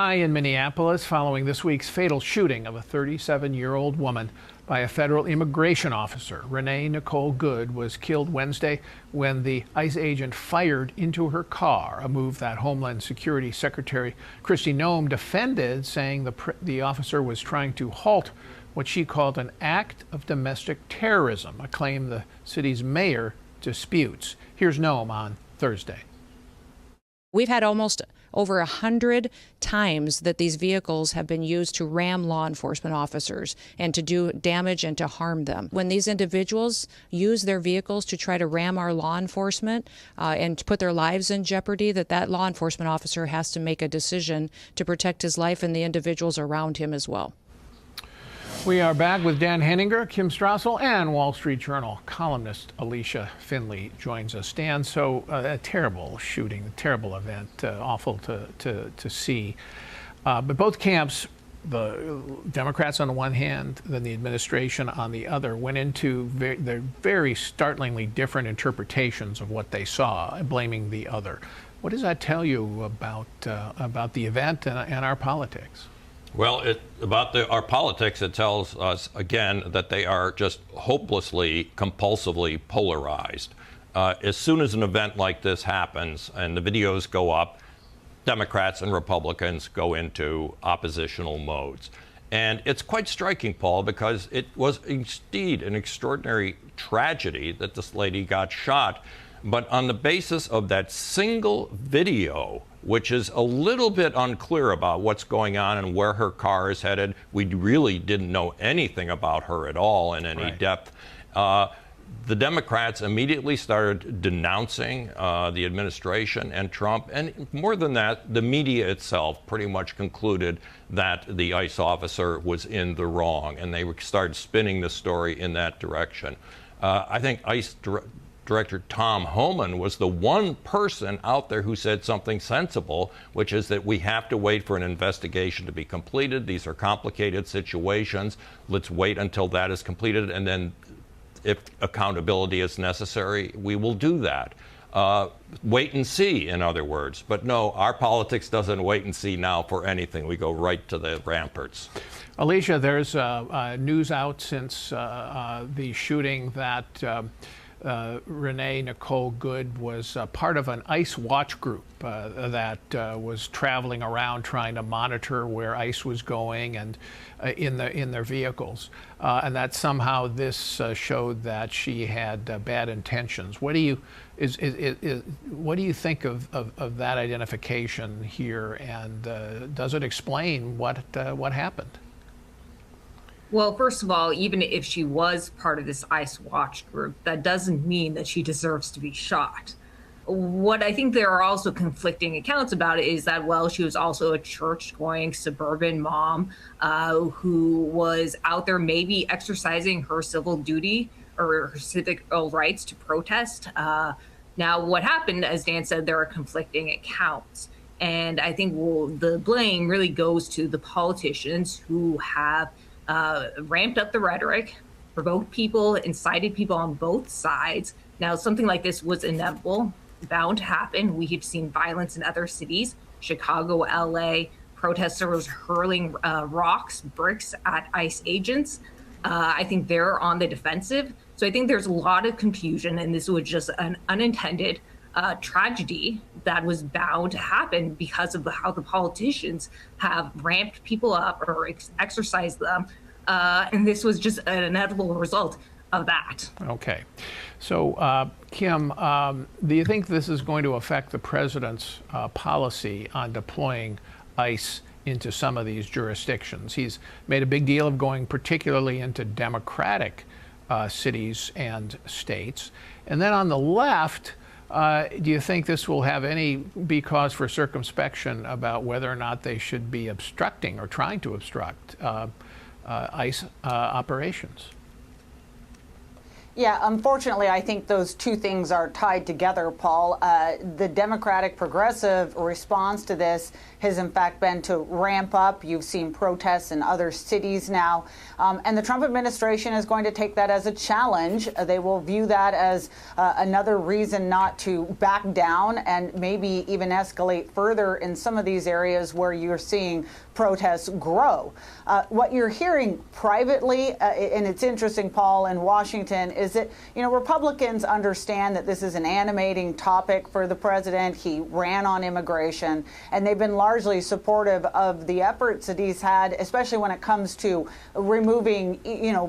In Minneapolis, following this week's fatal shooting of a 37-year-old woman by a federal immigration officer. Renee Nicole Good was killed Wednesday when the ICE agent fired into her car, a move that Homeland Security Secretary Kristi Noem defended, saying the officer was trying to halt what she called an act of domestic terrorism, a claim the city's mayor disputes. Here's Noem on Thursday. We've had almost over 100 times that these vehicles have been used to ram law enforcement officers and to do damage and to harm them. When these individuals use their vehicles to try to ram our law enforcement and to put their lives in jeopardy, that law enforcement officer has to make a decision to protect his life and the individuals around him as well. We are back with Dan Henninger, Kim Strassel, and Wall Street Journal columnist Alicia Finley joins us. Dan, so a terrible shooting, a terrible event, awful to see. But both camps, the Democrats on the one hand, then the administration on the other, went into very startlingly different interpretations of what they saw, blaming the other. What does that tell you about the event and our politics? Well, about our politics, it tells us, again, that they are just hopelessly, compulsively polarized. As soon as an event like this happens and the videos go up, Democrats and Republicans go into oppositional modes. And it's quite striking, Paul, because it was indeed an extraordinary tragedy that this lady got shot. But on the basis of that single video, which is a little bit unclear about what's going on and where her car is headed, we really didn't know anything about her at all in any depth. The Democrats immediately started denouncing the administration and Trump. And more than that, the media itself pretty much concluded that the ICE officer was in the wrong. And they started spinning the story in that direction. I think ICE Director Tom Homan was the one person out there who said something sensible, which is that we have to wait for an investigation to be completed. These are complicated situations. Let's wait until that is completed, and then if accountability is necessary, we will do that. Wait and see, in other words. But no, our politics doesn't wait and see now for anything. We go right to the ramparts. Alicia, there's news out since the shooting that Renee Nicole Good was part of an ICE watch group that was traveling around trying to monitor where ICE was going and in their vehicles, and that somehow this showed that she had bad intentions. What do you what do you think of that identification here, and does it explain what happened? Well, first of all, even if she was part of this ICE watch group, that doesn't mean that she deserves to be shot. What I think there are also conflicting accounts about it is that, well, she was also a church-going suburban mom who was out there maybe exercising her civil duty or her civic rights to protest. Now, what happened, as Dan said, there are conflicting accounts. And I think the blame really goes to the politicians who have ramped up the rhetoric, provoked people, incited people on both sides. Now, something like this was inevitable, bound to happen. We have seen violence in other cities, Chicago, LA, protesters hurling rocks, bricks at ICE agents. I think they're on the defensive. So I think there's a lot of confusion, and this was just an unintended tragedy that was bound to happen because of how the politicians have ramped people up or exercised them. And this was just an inevitable result of that. Okay. So, Kim, do you think this is going to affect the president's policy on deploying ICE into some of these jurisdictions? He's made a big deal of going particularly into Democratic cities and states. And then on the left, do you think this will have be cause for circumspection about whether or not they should be obstructing or trying to obstruct ICE operations? Yeah, unfortunately, I think those two things are tied together, Paul. The Democratic progressive response to this has, in fact, been to ramp up. You've seen protests in other cities now. And the Trump administration is going to take that as a challenge. They will view that as another reason not to back down and maybe even escalate further in some of these areas where you're seeing protests grow. What you're hearing privately, and it's interesting, Paul, in Washington, is that, Republicans understand that this is an animating topic for the president. He ran on immigration, and they've been largely supportive of the efforts that he's had, especially when it comes to removing,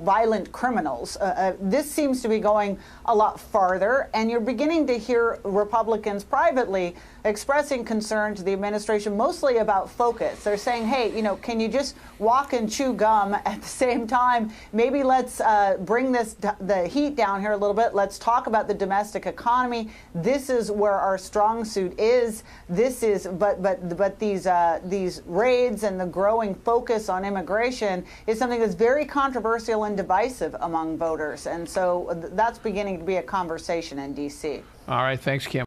violent criminals. This seems to be going a lot farther, and you're beginning to hear Republicans privately expressing concern to the administration, mostly about focus. They're saying, hey, can you just walk and chew gum at the same time? Maybe let's bring the heat down here a little bit. Let's talk about the domestic economy. This is where our strong suit is. But these raids and the growing focus on immigration is something that's very controversial and divisive among voters. And so that's beginning to be a conversation in D.C. All right. Thanks, Kim.